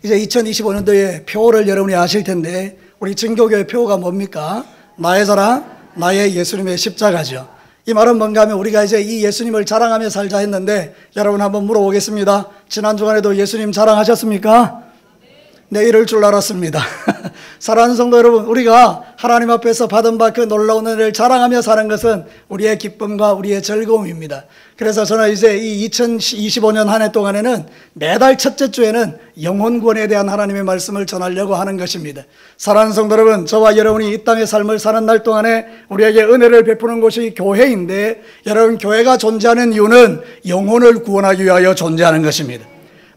이제 2025년도에 표를 여러분이 아실 텐데 우리 증교교회 표가 뭡니까? 나의 자랑, 나의 예수님의 십자가죠. 이 말은 뭔가 하면 우리가 이제 이 예수님을 자랑하며 살자 했는데 여러분 한번 물어보겠습니다. 지난 주간에도 예수님 자랑하셨습니까? 네, 이럴 줄 알았습니다. 사랑하는 성도 여러분, 우리가 하나님 앞에서 받은 바 그 놀라운 은혜를 자랑하며 사는 것은 우리의 기쁨과 우리의 즐거움입니다. 그래서 저는 이제 이 2025년 한 해 동안에는 매달 첫째 주에는 영혼 구원에 대한 하나님의 말씀을 전하려고 하는 것입니다. 사랑하는 성도 여러분, 저와 여러분이 이 땅의 삶을 사는 날 동안에 우리에게 은혜를 베푸는 곳이 교회인데, 여러분, 교회가 존재하는 이유는 영혼을 구원하기 위하여 존재하는 것입니다.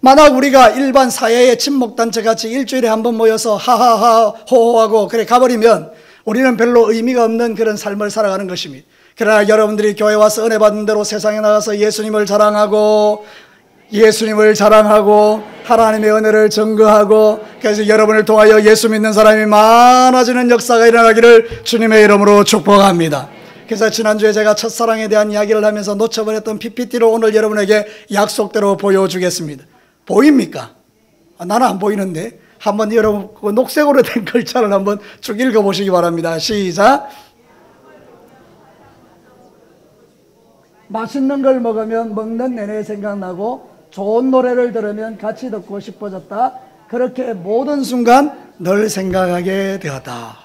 만약 우리가 일반 사회의 친목단체 같이 일주일에 한 번 모여서 하하하 호호하고 그래 가버리면 우리는 별로 의미가 없는 그런 삶을 살아가는 것입니다. 그러나 여러분들이 교회 와서 은혜 받은 대로 세상에 나가서 예수님을 자랑하고 하나님의 은혜를 증거하고, 그래서 여러분을 통하여 예수 믿는 사람이 많아지는 역사가 일어나기를 주님의 이름으로 축복합니다. 그래서 지난주에 제가 첫사랑에 대한 이야기를 하면서 놓쳐버렸던 PPT로 오늘 여러분에게 약속대로 보여주겠습니다. 보입니까? 나는 안 보이는데 한번 여러분 그 녹색으로 된 글자를 한번 쭉 읽어보시기 바랍니다. 시작. 맛있는 걸 먹으면 먹는 내내 생각나고 좋은 노래를 들으면 같이 듣고 싶어졌다. 그렇게 모든 순간 늘 생각하게 되었다.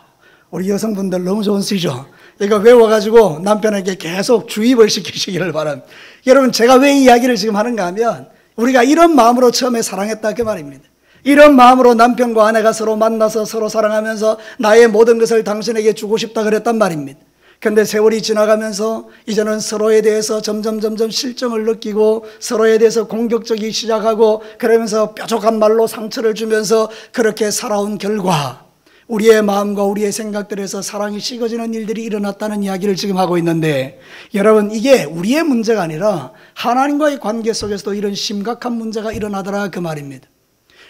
우리 여성분들 너무 좋은 시죠? 이거 외워가지고 남편에게 계속 주입을 시키시기를 바랍니다. 여러분, 제가 왜 이 이야기를 지금 하는가 하면 우리가 이런 마음으로 처음에 사랑했다 그 말입니다. 이런 마음으로 남편과 아내가 서로 만나서 서로 사랑하면서 나의 모든 것을 당신에게 주고 싶다 그랬단 말입니다. 그런데 세월이 지나가면서 이제는 서로에 대해서 점점 실정을 느끼고 서로에 대해서 공격적이기 시작하고, 그러면서 뾰족한 말로 상처를 주면서 그렇게 살아온 결과 우리의 마음과 우리의 생각들에서 사랑이 식어지는 일들이 일어났다는 이야기를 지금 하고 있는데, 여러분, 이게 우리의 문제가 아니라 하나님과의 관계 속에서도 이런 심각한 문제가 일어나더라 그 말입니다.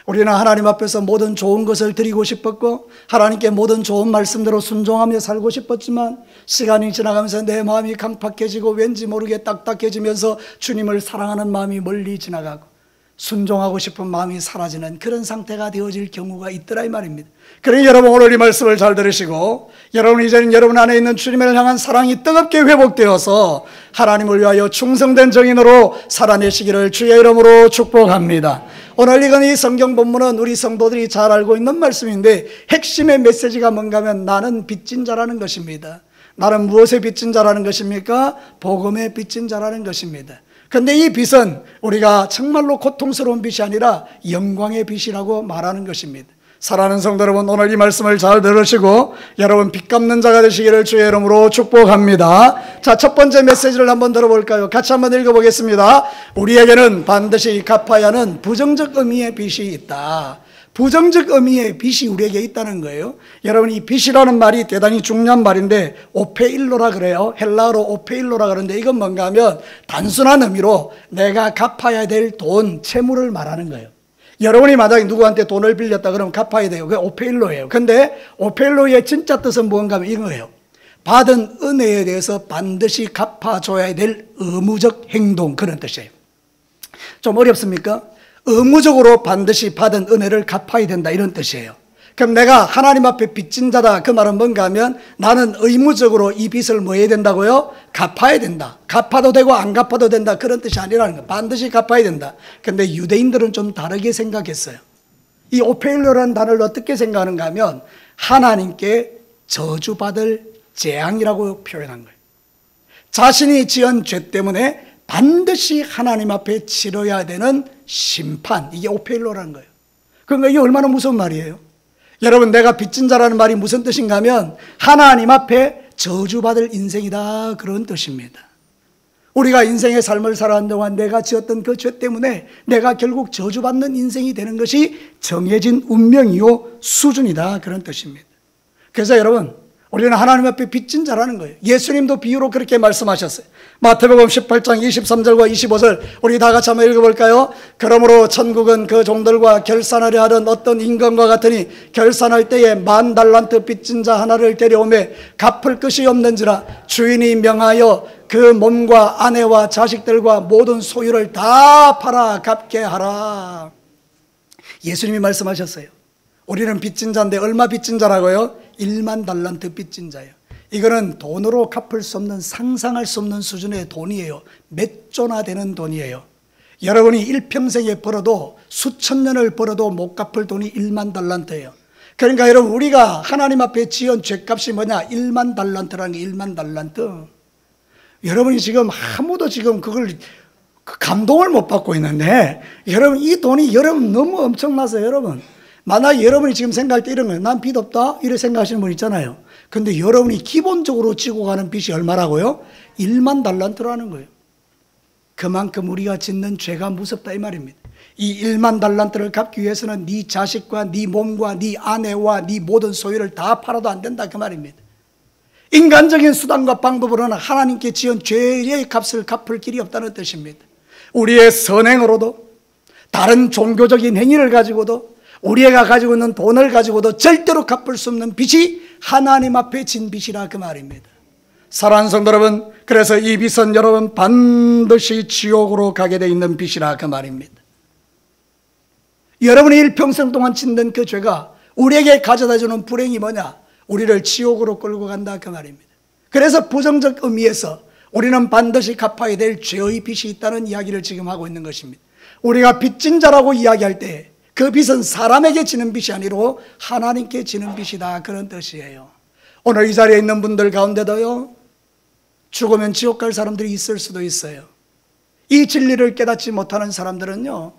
우리는 하나님 앞에서 모든 좋은 것을 드리고 싶었고 하나님께 모든 좋은 말씀대로 순종하며 살고 싶었지만 시간이 지나가면서 내 마음이 강팍해지고 왠지 모르게 딱딱해지면서 주님을 사랑하는 마음이 멀리 지나가고 순종하고 싶은 마음이 사라지는 그런 상태가 되어질 경우가 있더라 이 말입니다. 그러니 여러분, 오늘 이 말씀을 잘 들으시고 여러분, 이제는 여러분 안에 있는 주님을 향한 사랑이 뜨겁게 회복되어서 하나님을 위하여 충성된 정인으로 살아내시기를 주의 이름으로 축복합니다. 오늘 읽은 이 성경 본문은 우리 성도들이 잘 알고 있는 말씀인데 핵심의 메시지가 뭔가 하면 나는 빚진 자라는 것입니다. 나는 무엇에 빚진 자라는 것입니까? 복음에 빚진 자라는 것입니다. 그런데 이 빚은 우리가 정말로 고통스러운 빚이 아니라 영광의 빚이라고 말하는 것입니다. 사랑하는 성도 여러분, 오늘 이 말씀을 잘 들으시고 여러분 빚 갚는 자가 되시기를 주의 이름으로 축복합니다. 자, 첫 번째 메시지를 한번 들어볼까요? 같이 한번 읽어보겠습니다. 우리에게는 반드시 갚아야 하는 부정적 의미의 빚이 있다. 부정적 의미의 빚이 우리에게 있다는 거예요. 여러분, 이 빚이라는 말이 대단히 중요한 말인데 오페일로라 그래요. 헬라어로 오페일로라 그러는데 이건 뭔가 하면 단순한 의미로 내가 갚아야 될 돈, 채무를 말하는 거예요. 여러분이 만약에 누구한테 돈을 빌렸다 그러면 갚아야 돼요. 그게 오페일로예요. 근데 오페일로의 진짜 뜻은 뭔가 하면 이거예요. 받은 은혜에 대해서 반드시 갚아줘야 될 의무적 행동, 그런 뜻이에요. 좀 어렵습니까? 의무적으로 반드시 받은 은혜를 갚아야 된다, 이런 뜻이에요. 그럼 내가 하나님 앞에 빚진 자다, 그 말은 뭔가 하면 나는 의무적으로 이 빚을 뭐 해야 된다고요? 갚아야 된다. 갚아도 되고 안 갚아도 된다, 그런 뜻이 아니라는 거예요. 반드시 갚아야 된다. 근데 유대인들은 좀 다르게 생각했어요. 이 오페일로라는 단어를 어떻게 생각하는가 하면 하나님께 저주받을 재앙이라고 표현한 거예요. 자신이 지은 죄 때문에 반드시 하나님 앞에 치러야 되는 심판, 이게 오페일로라는 거예요. 그러니까 이게 얼마나 무서운 말이에요. 여러분, 내가 빚진 자라는 말이 무슨 뜻인가 하면 하나님 앞에 저주받을 인생이다, 그런 뜻입니다. 우리가 인생의 삶을 살아가는 동안 내가 지었던 그 죄 때문에 내가 결국 저주받는 인생이 되는 것이 정해진 운명이요 수준이다, 그런 뜻입니다. 그래서 여러분, 우리는 하나님 앞에 빚진 자라는 거예요. 예수님도 비유로 그렇게 말씀하셨어요. 마태복음 18장 23절과 25절 우리 다 같이 한번 읽어볼까요? 그러므로 천국은 그 종들과 결산하려 하던 어떤 임금과 같으니 결산할 때에 10,000달란트 빚진 자 하나를 데려오매 갚을 것이 없는지라 주인이 명하여 그 몸과 아내와 자식들과 모든 소유를 다 팔아 갚게 하라. 예수님이 말씀하셨어요. 우리는 빚진 자인데 얼마 빚진 자라고요? 1만 달란트 빚진 자예요. 이거는 돈으로 갚을 수 없는, 상상할 수 없는 수준의 돈이에요. 몇 조나 되는 돈이에요. 여러분이 일평생에 벌어도, 수천 년을 벌어도 못 갚을 돈이 1만 달란트예요. 그러니까 여러분, 우리가 하나님 앞에 지은 죄값이 뭐냐? 1만 달란트라는 게 1만 달란트. 여러분이 지금 아무도 지금 그걸 감동을 못 받고 있는데, 여러분 이 돈이 여러분 너무 엄청나서, 여러분 만약 여러분이 지금 생각할 때 이런 거예요. 난 빚 없다 이렇게 생각하시는 분 있잖아요. 근데 여러분이 기본적으로 지고 가는 빚이 얼마라고요? 1만 달란트라는 거예요. 그만큼 우리가 짓는 죄가 무섭다 이 말입니다. 이 1만 달란트를 갚기 위해서는 네 자식과 네 몸과 네 아내와 네 모든 소유를 다 팔아도 안 된다 그 말입니다. 인간적인 수단과 방법으로는 하나님께 지은 죄의 값을 갚을 길이 없다는 뜻입니다. 우리의 선행으로도, 다른 종교적인 행위를 가지고도, 우리가 가지고 있는 돈을 가지고도 절대로 갚을 수 없는 빚이 하나님 앞에 진 빚이라 그 말입니다. 사랑하는 성도 여러분, 그래서 이 빚은 여러분 반드시 지옥으로 가게 돼 있는 빚이라 그 말입니다. 여러분이 일평생 동안 짓는 그 죄가 우리에게 가져다 주는 불행이 뭐냐? 우리를 지옥으로 끌고 간다 그 말입니다. 그래서 부정적 의미에서 우리는 반드시 갚아야 될 죄의 빚이 있다는 이야기를 지금 하고 있는 것입니다. 우리가 빚진 자라고 이야기할 때 그 빚은 사람에게 지는 빚이 아니고 하나님께 지는 빚이다 그런 뜻이에요. 오늘 이 자리에 있는 분들 가운데도요, 죽으면 지옥 갈 사람들이 있을 수도 있어요. 이 진리를 깨닫지 못하는 사람들은요,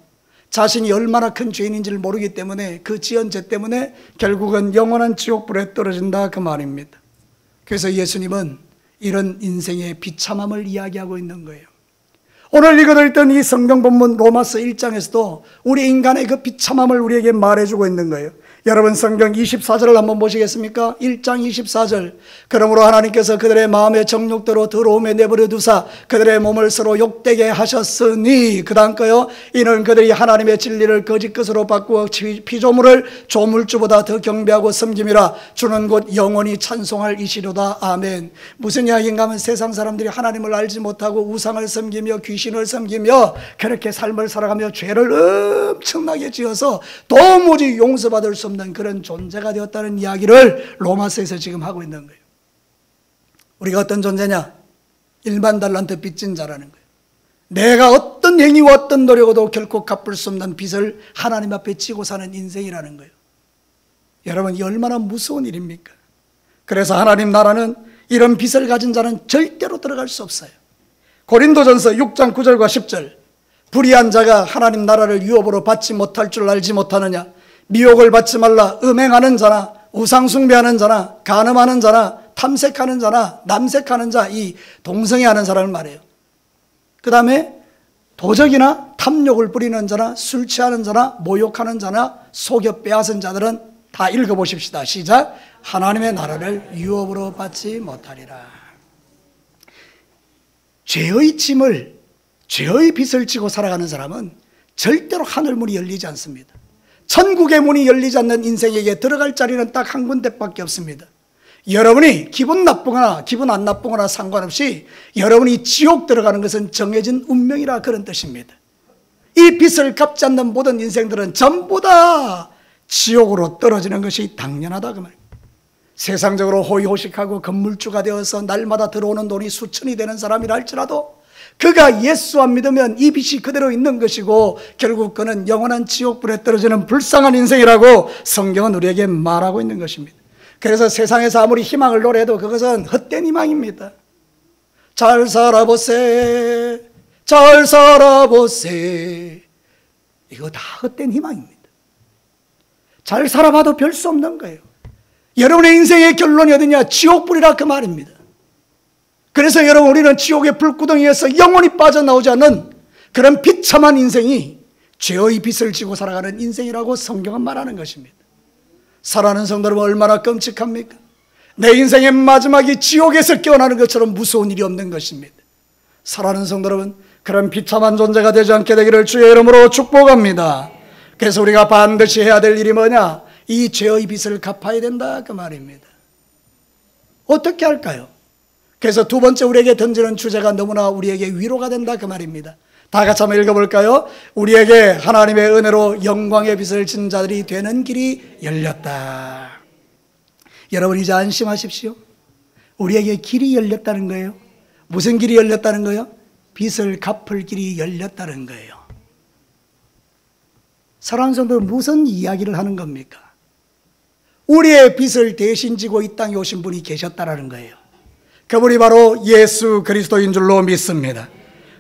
자신이 얼마나 큰 죄인인지를 모르기 때문에 그 지은 죄 때문에 결국은 영원한 지옥불에 떨어진다 그 말입니다. 그래서 예수님은 이런 인생의 비참함을 이야기하고 있는 거예요. 오늘 읽어드렸던 이 성경 본문 로마서 1장에서도 우리 인간의 그 비참함을 우리에게 말해주고 있는 거예요. 여러분 성경 24절을 한번 보시겠습니까? 1장 24절. 그러므로 하나님께서 그들의 마음의 정욕대로 더러움에 내버려 두사 그들의 몸을 서로 욕되게 하셨으니, 그 다음 거요, 이는 그들이 하나님의 진리를 거짓 것으로 바꾸어 피조물을 조물주보다 더 경배하고 섬김이라. 주는 곧 영원히 찬송할 이시로다. 아멘. 무슨 이야기인가 하면 세상 사람들이 하나님을 알지 못하고 우상을 섬기며 귀신을 섬기며 그렇게 삶을 살아가며 죄를 엄청나게 지어서 도무지 용서받을 수 없는 그런 존재가 되었다는 이야기를 로마서에서 지금 하고 있는 거예요. 우리가 어떤 존재냐? 1만 달란트 빚진 자라는 거예요. 내가 어떤 행위와 어떤 노력으로도 결코 갚을 수 없는 빚을 하나님 앞에 지고 사는 인생이라는 거예요. 여러분, 이 얼마나 무서운 일입니까? 그래서 하나님 나라는 이런 빚을 가진 자는 절대로 들어갈 수 없어요. 고린도전서 6장 9절과 10절. 불의한 자가 하나님 나라를 유업으로 받지 못할 줄 알지 못하느냐? 미혹을 받지 말라. 음행하는 자나 우상 숭배하는 자나 간음하는 자나 탐색하는 자나 남색하는 자, 이 동성애하는 사람을 말해요. 그 다음에 도적이나 탐욕을 부리는 자나 술 취하는 자나 모욕하는 자나 속여 빼앗은 자들은 다 읽어보십시다. 시작. 하나님의 나라를 유업으로 받지 못하리라. 죄의 짐을, 죄의 빚을 지고 살아가는 사람은 절대로 하늘 문이 열리지 않습니다. 천국의 문이 열리지 않는 인생에게 들어갈 자리는 딱 한 군데밖에 없습니다. 여러분이 기분 나쁘거나 기분 안 나쁘거나 상관없이 여러분이 지옥 들어가는 것은 정해진 운명이라 그런 뜻입니다. 이 빚을 갚지 않는 모든 인생들은 전부 다 지옥으로 떨어지는 것이 당연하다 그 말입니다. 세상적으로 호의호식하고 건물주가 되어서 날마다 들어오는 돈이 수천이 되는 사람이라 할지라도 그가 예수 안 믿으면 이 빚이 그대로 있는 것이고 결국 그는 영원한 지옥불에 떨어지는 불쌍한 인생이라고 성경은 우리에게 말하고 있는 것입니다. 그래서 세상에서 아무리 희망을 노래해도 그것은 헛된 희망입니다. 잘 살아보세, 잘 살아보세, 이거 다 헛된 희망입니다. 잘 살아봐도 별 수 없는 거예요. 여러분의 인생의 결론이 어디냐? 지옥불이라 그 말입니다. 그래서 여러분, 우리는 지옥의 불구덩이에서 영원히 빠져나오지 않는 그런 비참한 인생이 죄의 빚을 지고 살아가는 인생이라고 성경은 말하는 것입니다. 사랑하는 성도 여러분, 얼마나 끔찍합니까? 내 인생의 마지막이 지옥에서 깨어나는 것처럼 무서운 일이 없는 것입니다. 사랑하는 성도 여러분, 그런 비참한 존재가 되지 않게 되기를 주의 이름으로 축복합니다. 그래서 우리가 반드시 해야 될 일이 뭐냐? 이 죄의 빚을 갚아야 된다 그 말입니다. 어떻게 할까요? 그래서 두 번째 우리에게 던지는 주제가 너무나 우리에게 위로가 된다 그 말입니다. 다 같이 한번 읽어볼까요? 우리에게 하나님의 은혜로 영광의 빛을 진 자들이 되는 길이 열렸다. 여러분 이제 안심하십시오. 우리에게 길이 열렸다는 거예요. 무슨 길이 열렸다는 거예요? 빚을 갚을 길이 열렸다는 거예요. 사랑하는 성도는 무슨 이야기를 하는 겁니까? 우리의 빚을 대신 지고 이 땅에 오신 분이 계셨다라는 거예요. 그분이 바로 예수 그리스도인 줄로 믿습니다.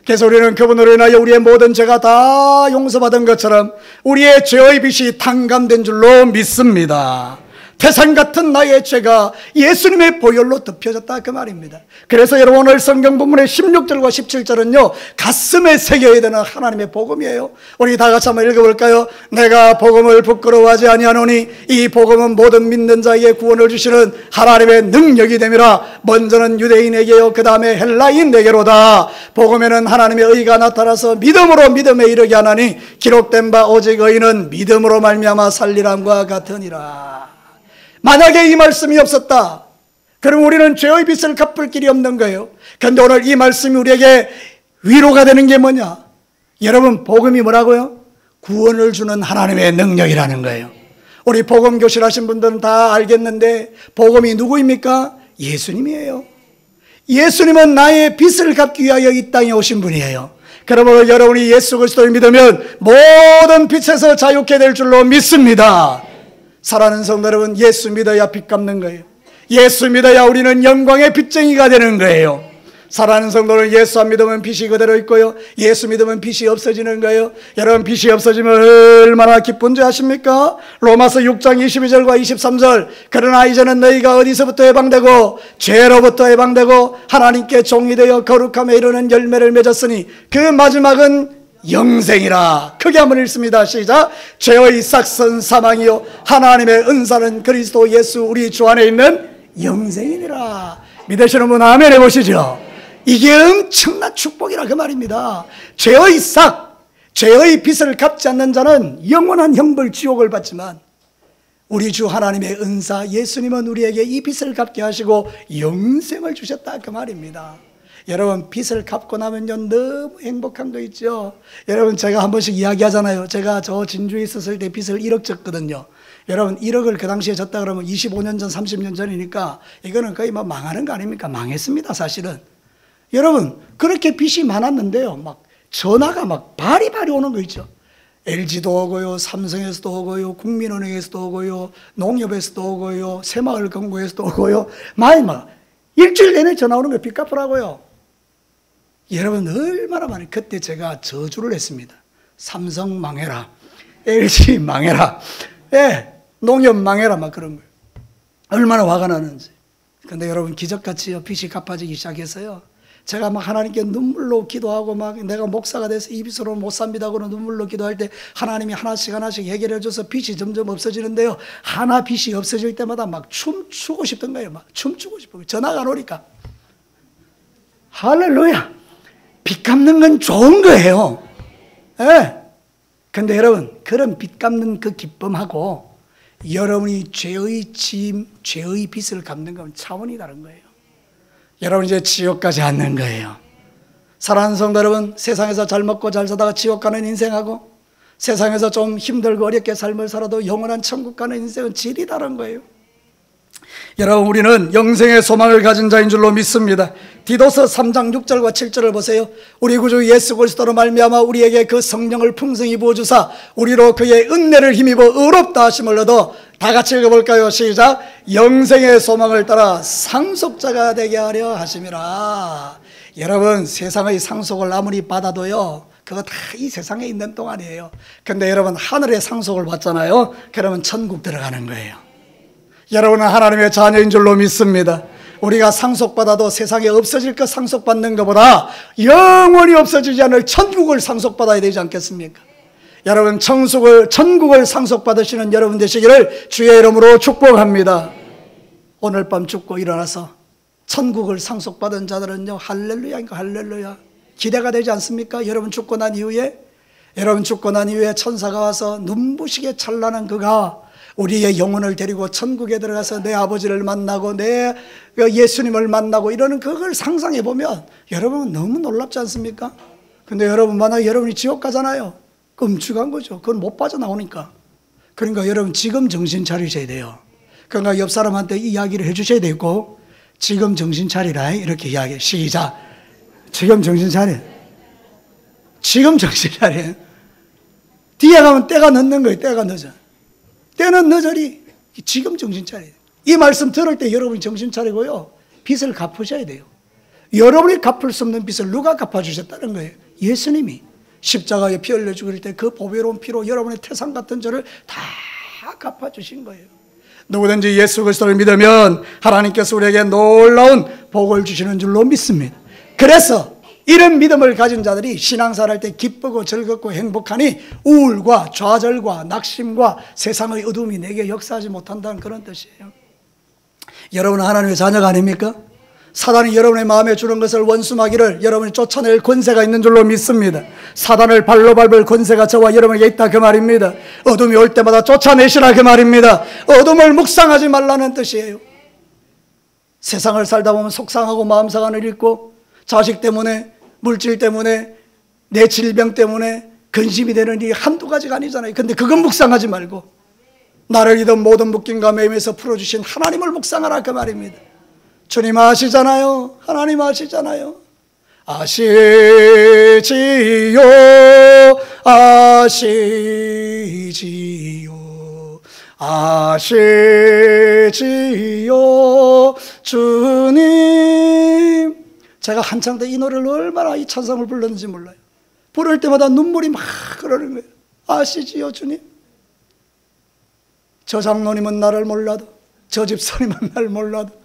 그래서 우리는 그분으로 인하여 우리의 모든 죄가 다 용서받은 것처럼 우리의 죄의 빚이 탕감된 줄로 믿습니다. 태산 같은 나의 죄가 예수님의 보혈로 덮여졌다 그 말입니다. 그래서 여러분 오늘 성경 본문의 16절과 17절은요 가슴에 새겨야 되는 하나님의 복음이에요. 우리 다 같이 한번 읽어볼까요? 내가 복음을 부끄러워하지 아니하노니 이 복음은 모든 믿는 자에게 구원을 주시는 하나님의 능력이 됨이라. 먼저는 유대인에게요 그 다음에 헬라인에게로다. 복음에는 하나님의 의가 나타나서 믿음으로 믿음에 이르게 하나니 기록된 바 오직 의인은 믿음으로 말미암아 살리람과 같으니라. 만약에 이 말씀이 없었다, 그럼 우리는 죄의 빚을 갚을 길이 없는 거예요. 그런데 오늘 이 말씀이 우리에게 위로가 되는 게 뭐냐? 여러분 복음이 뭐라고요? 구원을 주는 하나님의 능력이라는 거예요. 우리 복음 교실 하신 분들은 다 알겠는데 복음이 누구입니까? 예수님이에요. 예수님은 나의 빚을 갚기 위하여 이 땅에 오신 분이에요. 그러므로 여러분이 예수 그리스도를 믿으면 모든 빚에서 자유케 될 줄로 믿습니다. 사랑하는 성도 여러분, 예수 믿어야 빚 갚는 거예요. 예수 믿어야 우리는 영광의 빚쟁이가 되는 거예요. 사랑하는 성도는 예수 안 믿으면 빚이 그대로 있고요, 예수 믿으면 빚이 없어지는 거예요. 여러분 빚이 없어지면 얼마나 기쁜지 아십니까? 로마서 6장 22절과 23절 그러나 이제는 너희가 어디서부터 해방되고 죄로부터 해방되고 하나님께 종이 되어 거룩함에 이르는 열매를 맺었으니 그 마지막은 영생이라. 크게 한번 읽습니다. 시작. 죄의 삭선 사망이요 하나님의 은사는 그리스도 예수 우리 주 안에 있는 영생이니라. 믿으시는 분 아멘 해보시죠. 이게 엄청난 축복이라 그 말입니다. 죄의 삭, 죄의 빚을 갚지 않는 자는 영원한 형벌 지옥을 받지만 우리 주 하나님의 은사 예수님은 우리에게 이 빚을 갚게 하시고 영생을 주셨다 그 말입니다. 여러분 빚을 갚고 나면요 너무 행복한 거 있죠. 여러분 제가 한 번씩 이야기하잖아요. 제가 저 진주에 있었을 때 빚을 1억 졌거든요. 여러분 1억을 그 당시에 졌다 그러면 25년 전 30년 전이니까 이거는 거의 뭐 망하는 거 아닙니까? 망했습니다 사실은. 여러분 그렇게 빚이 많았는데요 막 전화가 막 바리바리 오는 거 있죠. LG도 오고요, 삼성에서도 오고요, 국민은행에서도 오고요, 농협에서도 오고요, 새마을금고에서도 오고요. 많이 막 일주일 내내 전화 오는 거 빚 갚으라고요. 여러분 얼마나 많이. 그때 제가 저주를 했습니다. 삼성 망해라, LG 망해라, 농협 망해라 막 그런 거예요. 얼마나 화가 나는지. 근데 여러분 기적같이 빚이 갚아지기 시작해서요 제가 막 하나님께 눈물로 기도하고 막 내가 목사가 돼서 이 빚으로 못 삽니다 하고 눈물로 기도할 때 하나님이 하나씩 해결해 줘서 빚이 점점 없어지는데요 하나 빚이 없어질 때마다 막 춤추고 싶던 거예요. 막 춤추고 싶은 거예요. 전화가 안 오니까. 할렐루야. 빚 갚는 건 좋은 거예요. 근데 여러분 그런 빚 갚는 그 기쁨하고 여러분이 죄의 짐, 죄의 빚을 갚는 건 차원이 다른 거예요. 여러분 이제 지옥 가지 않는 거예요. 사랑하는 성도 여러분, 세상에서 잘 먹고 잘 사다가 지옥 가는 인생하고 세상에서 좀 힘들고 어렵게 삶을 살아도 영원한 천국 가는 인생은 질이 다른 거예요. 여러분 우리는 영생의 소망을 가진 자인 줄로 믿습니다. 디도서 3장 6절과 7절을 보세요. 우리 구주 예수 그리스도로 말미암아 우리에게 그 성령을 풍성히 부어주사 우리로 그의 은혜를 힘입어 의롭다 하심을 얻어. 다 같이 읽어볼까요? 시작. 영생의 소망을 따라 상속자가 되게 하려 하심이라. 여러분 세상의 상속을 아무리 받아도요 그거 다 이 세상에 있는 동안이에요. 근데 여러분 하늘의 상속을 받잖아요. 그러면 천국 들어가는 거예요. 여러분은 하나님의 자녀인 줄로 믿습니다. 우리가 상속받아도 세상에 없어질 것 상속받는 것보다 영원히 없어지지 않을 천국을 상속받아야 되지 않겠습니까? 여러분 천국을 상속받으시는 여러분 되시기를 주의 이름으로 축복합니다. 오늘 밤 죽고 일어나서 천국을 상속받은 자들은요 할렐루야인가 할렐루야. 기대가 되지 않습니까? 여러분 죽고 난 이후에 천사가 와서 눈부시게 찬란한 그가 우리의 영혼을 데리고 천국에 들어가서 내 아버지를 만나고 내 예수님을 만나고 이러는 그걸 상상해 보면 여러분 너무 놀랍지 않습니까? 근데 여러분, 만약에 여러분이 지옥 가잖아요. 끔찍한 거죠. 그건 못 빠져나오니까. 그러니까 여러분, 지금 정신 차리셔야 돼요. 그러니까 옆 사람한테 이야기를 해주셔야 되고, 지금 정신 차리라, 이렇게 이야기해. 시작. 지금 정신 차려. 지금 정신 차려. 뒤에 가면 때가 늦는 거예요. 때가 늦어. 때는 늦으리. 지금 정신 차려. 이 말씀 들을 때 여러분이 정신 차리고요, 빚을 갚으셔야 돼요. 여러분이 갚을 수 없는 빚을 누가 갚아주셨다는 거예요? 예수님이. 십자가에 피 흘려 죽을 때 그 보배로운 피로 여러분의 태산 같은 죄를 다 갚아주신 거예요. 누구든지 예수 그리스도를 믿으면 하나님께서 우리에게 놀라운 복을 주시는 줄로 믿습니다. 그래서 이런 믿음을 가진 자들이 신앙생활 할 때 기쁘고 즐겁고 행복하니 우울과 좌절과 낙심과 세상의 어둠이 내게 역사하지 못한다는 그런 뜻이에요. 여러분은 하나님의 자녀가 아닙니까? 사단이 여러분의 마음에 주는 것을 원수마귀를 여러분이 쫓아낼 권세가 있는 줄로 믿습니다. 사단을 발로 밟을 권세가 저와 여러분에게 있다, 그 말입니다. 어둠이 올 때마다 쫓아내시라, 그 말입니다. 어둠을 묵상하지 말라는 뜻이에요. 세상을 살다 보면 속상하고 마음 상한 일 있고, 자식 때문에, 물질 때문에, 내 질병 때문에 근심이 되는 일이 한두 가지가 아니잖아요. 근데 그건 묵상하지 말고 나를 이던 모든 묶임과 매임에서 풀어주신 하나님을 묵상하라, 그 말입니다. 주님 아시잖아요. 하나님 아시잖아요. 아시지요, 아시지요, 아시지요, 주님. 제가 한창 때 이 노래를 얼마나 이 찬송을 불렀는지 몰라요. 부를 때마다 눈물이 막 흐르는 거예요. 아시지요, 주님. 저 장로님은 나를 몰라도, 저 집사님은 나를 몰라도,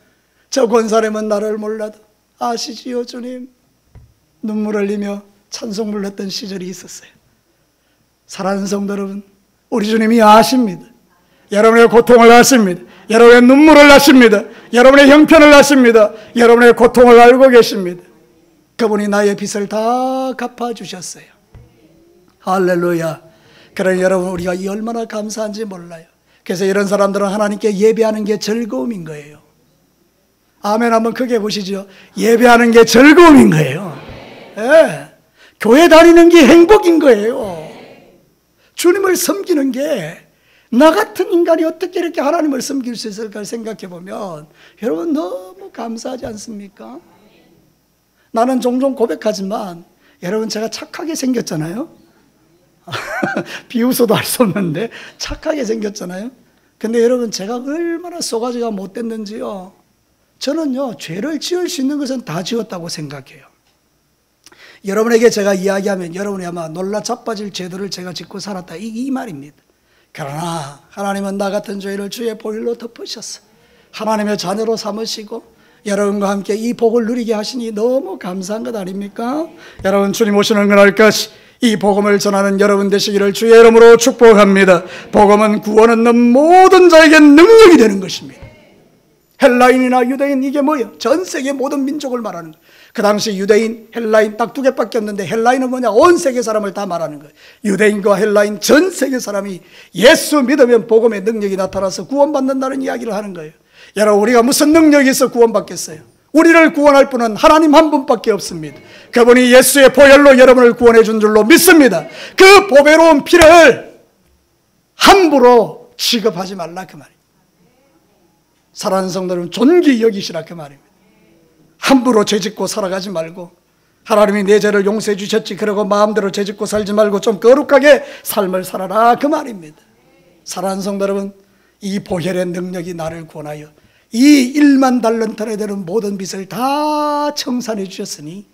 저 권사님은 나를 몰라도 아시지요, 주님. 눈물 흘리며 찬송 불렀던 시절이 있었어요. 사랑하는 성도 여러분, 우리 주님이 아십니다. 여러분의 고통을 아십니다. 여러분의 눈물을 아십니다. 여러분의 형편을 아십니다. 여러분의 고통을 알고 계십니다. 그분이 나의 빚을 다 갚아주셨어요. 할렐루야. 그러니 여러분, 우리가 이 얼마나 감사한지 몰라요. 그래서 이런 사람들은 하나님께 예배하는 게 즐거움인 거예요. 아멘 한번 크게 보시죠. 예배하는 게 즐거움인 거예요. 예. 교회 다니는 게 행복인 거예요. 주님을 섬기는 게, 나 같은 인간이 어떻게 이렇게 하나님을 섬길 수 있을까 생각해 보면 여러분 너무 감사하지 않습니까? 나는 종종 고백하지만 여러분, 제가 착하게 생겼잖아요. 비웃어도 할 수 없는데 착하게 생겼잖아요. 근데 여러분, 제가 얼마나 쏘가지가 못됐는지요. 저는요, 죄를 지을 수 있는 것은 다 지었다고 생각해요. 여러분에게 제가 이야기하면 여러분이 아마 놀라 자빠질 죄들을 제가 짓고 살았다, 이 말입니다. 그러나 하나님은 나 같은 죄를 주의 보혈로 덮으셨어. 하나님의 자녀로 삼으시고 여러분과 함께 이 복을 누리게 하시니 너무 감사한 것 아닙니까? 여러분, 주님 오시는 그날까지 이 복음을 전하는 여러분 되시기를 주의 이름으로 축복합니다. 복음은 구원 얻는 모든 자에게 능력이 되는 것입니다. 헬라인이나 유대인, 이게 뭐예요? 전 세계 모든 민족을 말하는 거예요. 그 당시 유대인, 헬라인 딱 두 개밖에 없는데, 헬라인은 뭐냐? 온 세계 사람을 다 말하는 거예요. 유대인과 헬라인, 전 세계 사람이 예수 믿으면 복음의 능력이 나타나서 구원받는다는 이야기를 하는 거예요. 여러분, 우리가 무슨 능력이 있어 구원받겠어요? 우리를 구원할 분은 하나님 한 분밖에 없습니다. 그분이 예수의 보혈로 여러분을 구원해 준 줄로 믿습니다. 그 보배로운 피를 함부로 취급하지 말라, 그 말이에요. 사랑하는 성도 여러분, 존귀 여기시라, 그 말입니다. 함부로 죄짓고 살아가지 말고, 하나님이 내 죄를 용서해 주셨지 그러고 마음대로 죄짓고 살지 말고 좀 거룩하게 삶을 살아라, 그 말입니다. 사랑하는 성도 여러분, 이 보혈의 능력이 나를 구원하여 이 1만 달란트나 되는 모든 빚을 다 청산해 주셨으니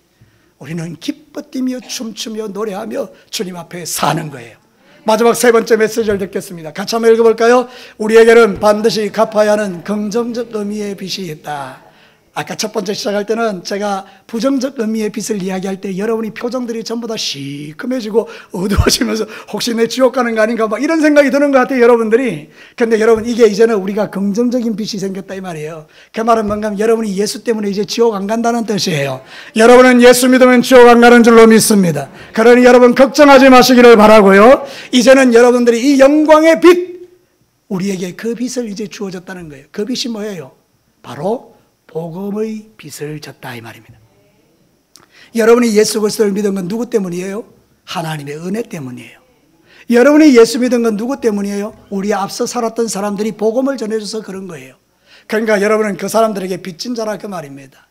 우리는 기뻐 뛰며 춤추며 노래하며 주님 앞에 사는 거예요. 마지막 세 번째 메시지를 듣겠습니다. 같이 한번 읽어볼까요? 우리에게는 반드시 갚아야 하는 긍정적 의미의 빚이 있다. 아까 첫 번째 시작할 때는 제가 부정적 의미의 빚을 이야기할 때 여러분이 표정들이 전부 다 시큼해지고 어두워지면서 혹시 내 지옥 가는 거 아닌가 막 이런 생각이 드는 것 같아요, 여러분들이. 근데 여러분, 이게 이제는 우리가 긍정적인 빚이 생겼다, 이 말이에요. 그 말은 뭔가 하면 여러분이 예수 때문에 이제 지옥 안 간다는 뜻이에요. 여러분은 예수 믿으면 지옥 안 가는 줄로 믿습니다. 그러니 여러분 걱정하지 마시기를 바라고요. 이제는 여러분들이 이 영광의 빚, 우리에게 그 빚을 이제 주어졌다는 거예요. 그 빚이 뭐예요? 바로 복음의 빚을 졌다, 이 말입니다. 여러분이 예수 그리스도를 믿은 건 누구 때문이에요? 하나님의 은혜 때문이에요. 여러분이 예수 믿은 건 누구 때문이에요? 우리 앞서 살았던 사람들이 복음을 전해줘서 그런 거예요. 그러니까 여러분은 그 사람들에게 빚진 자라 그 말입니다.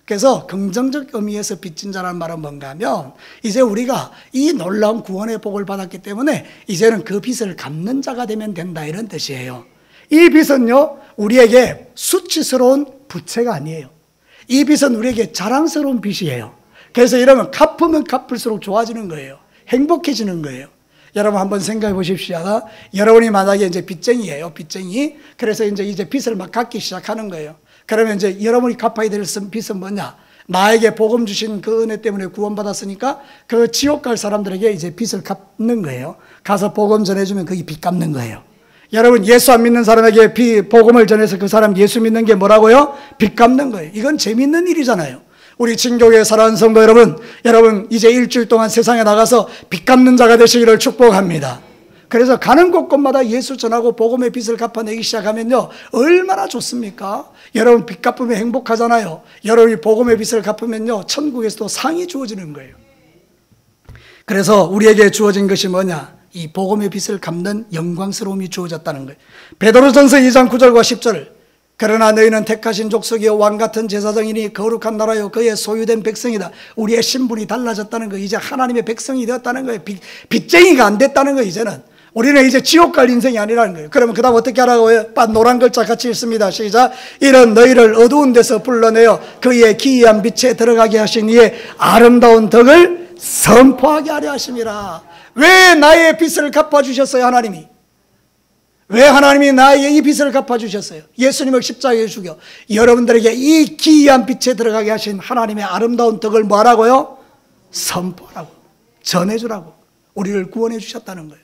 그래서 긍정적 의미에서 빚진 자라는 말은 뭔가 하면 이제 우리가 이 놀라운 구원의 복을 받았기 때문에 이제는 그 빚을 갚는 자가 되면 된다, 이런 뜻이에요. 이 빚은요, 우리에게 수치스러운 부채가 아니에요. 이 빚은 우리에게 자랑스러운 빚이에요. 그래서 이러면 갚으면 갚을수록 좋아지는 거예요. 행복해지는 거예요. 여러분 한번 생각해 보십시오. 여러분이 만약에 이제 빚쟁이에요. 빚쟁이. 그래서 이제 빚을 막 갚기 시작하는 거예요. 그러면 이제 여러분이 갚아야 될 빚은 뭐냐? 나에게 복음 주신 그 은혜 때문에 구원받았으니까 그 지옥 갈 사람들에게 이제 빚을 갚는 거예요. 가서 복음 전해주면 그게 빚 갚는 거예요. 여러분 예수 안 믿는 사람에게 복음을 전해서 그 사람 예수 믿는 게 뭐라고요? 빚 갚는 거예요. 이건 재밌는 일이잖아요. 우리 진교회 사랑하는 성도 여러분 이제 일주일 동안 세상에 나가서 빚 갚는 자가 되시기를 축복합니다. 그래서 가는 곳곳마다 예수 전하고 복음의 빚을 갚아내기 시작하면요, 얼마나 좋습니까? 여러분 빚 갚으면 행복하잖아요. 여러분이 복음의 빚을 갚으면요, 천국에서도 상이 주어지는 거예요. 그래서 우리에게 주어진 것이 뭐냐? 이 복음의 빚을 갚는 영광스러움이 주어졌다는 거예요. 베드로전서 2장 9절과 10절. 그러나 너희는 택하신 족속이요 왕같은 제사장이니 거룩한 나라요 그의 소유된 백성이다. 우리의 신분이 달라졌다는 거예요. 이제 하나님의 백성이 되었다는 거예요. 빚쟁이가 안 됐다는 거예요. 이제는 우리는 이제 지옥 갈 인생이 아니라는 거예요. 그러면 그 다음 어떻게 하라고요? 노란 글자 같이 읽습니다. 시작. 이런 너희를 어두운 데서 불러내어 그의 기이한 빛에 들어가게 하신 이의 아름다운 덕을 선포하게 하려 하심이라. 왜 나의 빚을 갚아주셨어요? 하나님이 왜 하나님이 나의 이 빚을 갚아주셨어요? 예수님을 십자가에 죽여 여러분들에게 이 기이한 빛에 들어가게 하신 하나님의 아름다운 덕을 뭐하라고요? 선포하라고, 전해주라고, 우리를 구원해 주셨다는 거예요.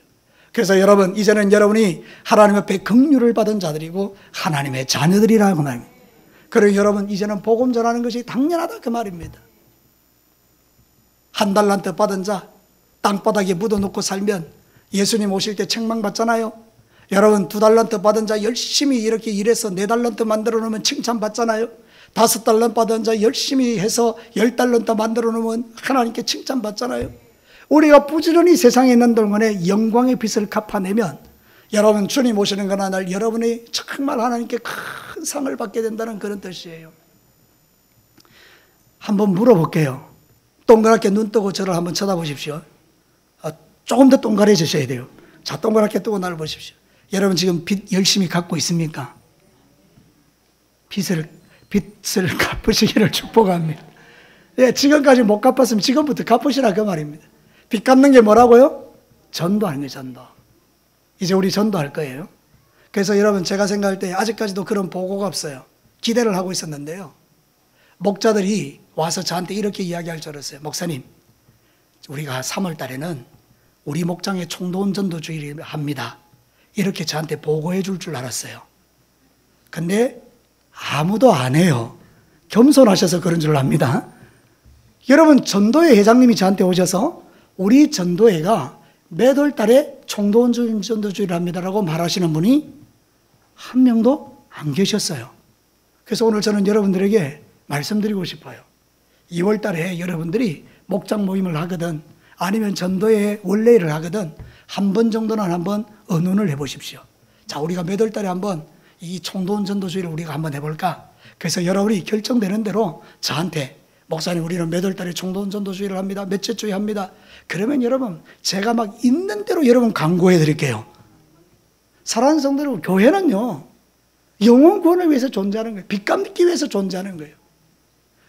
그래서 여러분 이제는 여러분이 하나님 앞에 긍휼을 받은 자들이고 하나님의 자녀들이라고 말입니다. 그리고 여러분 이제는 복음 전하는 것이 당연하다 그 말입니다. 한 달란트 받은 자 땅바닥에 묻어놓고 살면 예수님 오실 때 책망받잖아요. 여러분 2달란트 받은 자 열심히 이렇게 일해서 4달란트 만들어 놓으면 칭찬받잖아요. 5달란트 받은 자 열심히 해서 10달란트 만들어 놓으면 하나님께 칭찬받잖아요. 우리가 부지런히 세상에 있는 동안에 영광의 빚을 갚아내면 여러분 주님 오시는 그날 여러분이 정말 하나님께 큰 상을 받게 된다는 그런 뜻이에요. 한번 물어볼게요. 동그랗게 눈 뜨고 저를 한번 쳐다보십시오. 조금 더 동그래지셔야 돼요. 자, 동그랗게 뜨고 나를 보십시오. 여러분 지금 빚 열심히 갚고 있습니까? 빚을 갚으시기를 축복합니다. 예, 지금까지 못 갚았으면 지금부터 갚으시라 그 말입니다. 빚 갚는 게 뭐라고요? 전도하는 거예요. 전도. 이제 우리 전도할 거예요. 그래서 여러분 제가 생각할 때 아직까지도 그런 보고가 없어요. 기대를 하고 있었는데요, 목자들이 와서 저한테 이렇게 이야기할 줄 알았어요. 목사님, 우리가 3월 달에는 우리 목장에 총도원 전도 주일을 합니다. 이렇게 저한테 보고해 줄 알았어요. 근데 아무도 안 해요. 겸손하셔서 그런 줄 압니다. 여러분 전도회 회장님이 저한테 오셔서 우리 전도회가 몇 월 달에 총도원 전도 주일을 합니다라고 말하시는 분이 한 명도 안 계셨어요. 그래서 오늘 저는 여러분들에게 말씀드리고 싶어요. 2월 달에 여러분들이 목장 모임을 하거든 아니면 전도회 원래일을 하거든 한 번 정도는 한번 의논을 해보십시오. 자, 우리가 몇 월 달에 한번 이 총도원 전도주의를 우리가 한번 해볼까? 그래서 여러분이 결정되는 대로 저한테 목사님 우리는 몇 월 달에 총도원 전도주의를 합니다. 몇째 주에 합니다. 그러면 여러분 제가 막 있는 대로 여러분 광고해 드릴게요. 사랑하는 성도 여러분, 교회는요 영혼 구원을 위해서 존재하는 거예요. 빚 갚기 위해서 존재하는 거예요.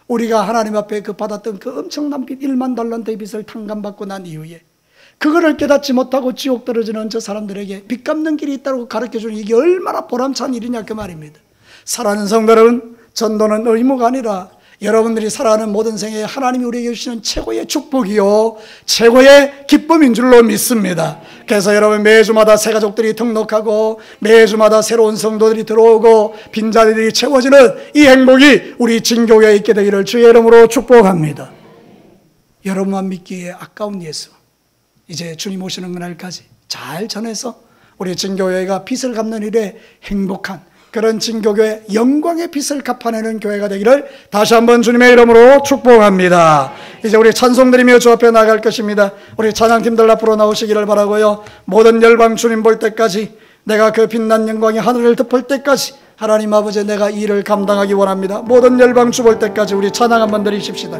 우리가 하나님 앞에 그 받았던 그 엄청난 빚 1만 달란트의 빚을 탕감받고 난 이후에 그거를 깨닫지 못하고 지옥 떨어지는 저 사람들에게 빚 갚는 길이 있다고 가르쳐주는 이게 얼마나 보람찬 일이냐 그 말입니다. 사랑하는 성도 여러분, 전도는 의무가 아니라 여러분들이 살아가는 모든 생에 하나님이 우리에게 주시는 최고의 축복이요 최고의 기쁨인 줄로 믿습니다. 그래서 여러분 매주마다 새 가족들이 등록하고 매주마다 새로운 성도들이 들어오고 빈자리들이 채워지는 이 행복이 우리 진교회에 있게 되기를 주의 이름으로 축복합니다. 여러분만 믿기에 아까운 예수, 이제 주님 오시는 그날까지 잘 전해서 우리 진교회가 빚을 갚는 일에 행복한 그런 진교교회 영광의 빚을 갚아내는 교회가 되기를 다시 한번 주님의 이름으로 축복합니다. 이제 우리 찬송 드리며 주 앞에 나갈 것입니다. 우리 찬양팀들 앞으로 나오시기를 바라고요. 모든 열방 주님 볼 때까지, 내가 그 빛난 영광이 하늘을 덮을 때까지 하나님 아버지 내가 이 일을 감당하기 원합니다. 모든 열방 주 볼 때까지 우리 찬양 한번 드리십시다.